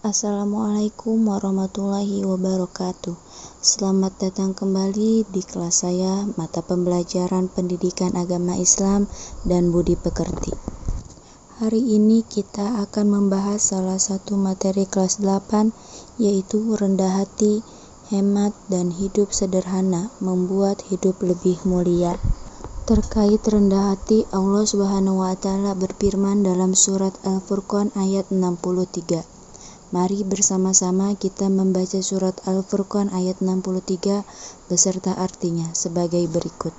Assalamualaikum warahmatullahi wabarakatuh. Selamat datang kembali di kelas saya, mata pembelajaran Pendidikan Agama Islam dan Budi Pekerti. Hari ini kita akan membahas salah satu materi kelas 8, yaitu rendah hati, hemat, dan hidup sederhana, membuat hidup lebih mulia. Terkait rendah hati, Allah Subhanahu wa Ta'ala berfirman dalam surat Al-Furqan ayat 63. Mari bersama-sama kita membaca surat Al-Furqan ayat 63 beserta artinya sebagai berikut.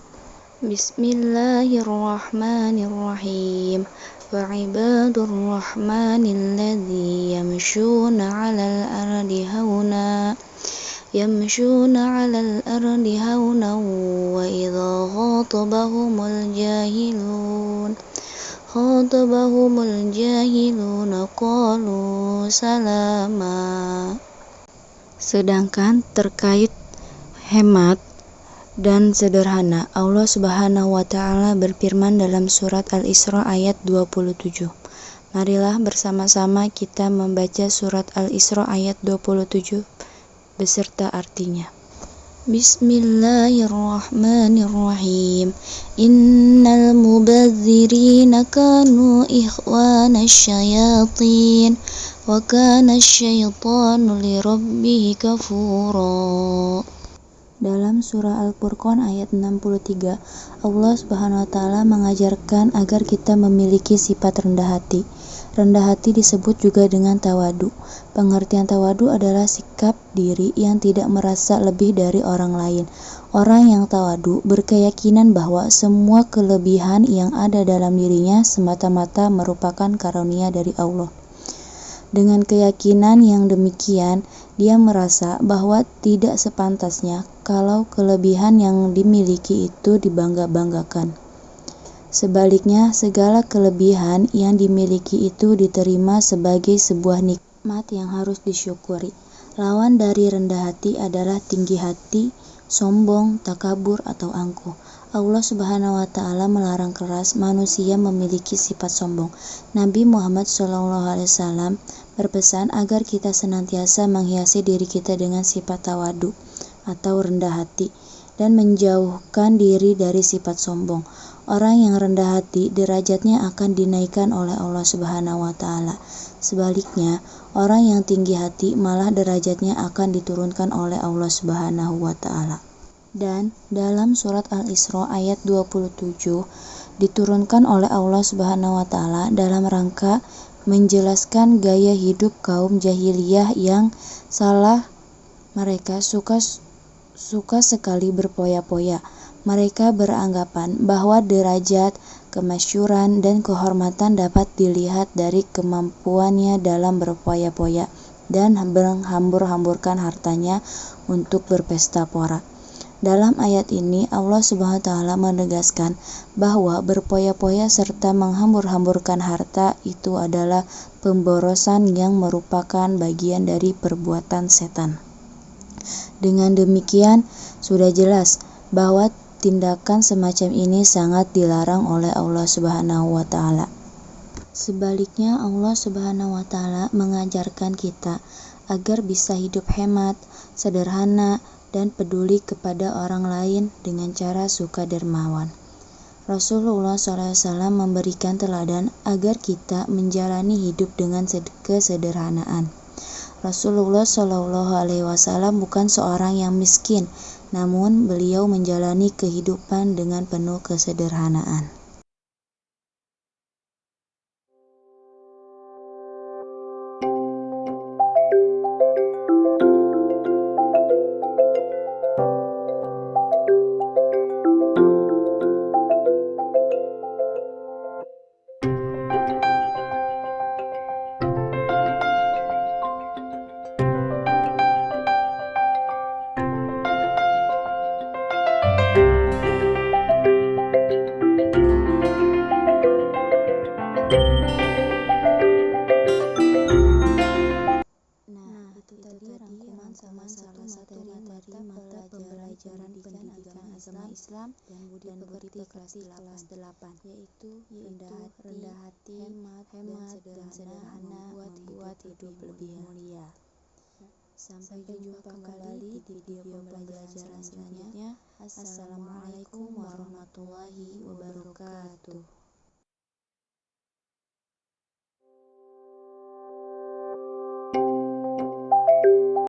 Bismillahirrahmanirrahim. Wa ibadur rahmanil ladzi yamshuna 'alal ardi hauna wa idza khatabahumul jahiluna qalu salama. Sedangkan terkait hemat dan sederhana, Allah Subhanahu wa Ta'ala berfirman dalam surat Al-Isra ayat 27. Marilah bersama-sama kita membaca surat Al-Isra ayat 27 beserta artinya. Bismillahirrahmanirrahim. Innal mubadzirina kanu ikhwanasy syayatin wa kana asy-syaitanu lirabbih kafura. Dalam surah Al-Furqan ayat 63, Allah Subhanahu wa Ta'ala mengajarkan agar kita memiliki sifat rendah hati. Rendah hati disebut juga dengan tawadu. Pengertian tawadu adalah sikap diri yang tidak merasa lebih dari orang lain. Orang yang tawadu berkeyakinan bahwa semua kelebihan yang ada dalam dirinya semata-mata merupakan karunia dari Allah. Dengan keyakinan yang demikian, dia merasa bahwa tidak sepantasnya kalau kelebihan yang dimiliki itu dibangga-banggakan. Sebaliknya, segala kelebihan yang dimiliki itu diterima sebagai sebuah nikmat yang harus disyukuri. Lawan dari rendah hati adalah tinggi hati, sombong, takabur, atau angkuh. Allah Subhanahu wa Ta'ala melarang keras manusia memiliki sifat sombong. Nabi Muhammad SAW berpesan agar kita senantiasa menghiasi diri kita dengan sifat tawadu atau rendah hati dan menjauhkan diri dari sifat sombong. Orang yang rendah hati derajatnya akan dinaikkan oleh Allah Subhanahu wa Ta'ala. Sebaliknya, orang yang tinggi hati malah derajatnya akan diturunkan oleh Allah Subhanahu wa Ta'ala. Dan dalam surat Al-Isra ayat 27 diturunkan oleh Allah Subhanahu wa Ta'ala dalam rangka menjelaskan gaya hidup kaum jahiliyah yang salah. Mereka suka sekali berpoya-poya. Mereka beranggapan bahwa derajat, kemasyhuran, dan kehormatan dapat dilihat dari kemampuannya dalam berpoya-poya dan menghambur-hamburkan hartanya untuk berpesta pora. Dalam ayat ini, Allah Subhanahu wa Ta'ala menegaskan bahwa berpoya-poya serta menghambur-hamburkan harta itu adalah pemborosan yang merupakan bagian dari perbuatan setan. Dengan demikian, sudah jelas bahwa tindakan semacam ini sangat dilarang oleh Allah Subhanahu wa Ta'ala. Sebaliknya, Allah Subhanahu wa Ta'ala mengajarkan kita agar bisa hidup hemat, sederhana, dan peduli kepada orang lain dengan cara suka dermawan. Rasulullah SAW memberikan teladan agar kita menjalani hidup dengan kesederhanaan. Rasulullah SAW bukan seorang yang miskin, namun beliau menjalani kehidupan dengan penuh kesederhanaan. mata pembelajaran pendidikan agama Islam dan budi pekerti kelas 8, yaitu rendah hati, hemat dan sederhana membuat hidup lebih mulia. Sampai jumpa kembali di video pembelajaran selanjutnya. Assalamualaikum warahmatullahi wabarakatuh.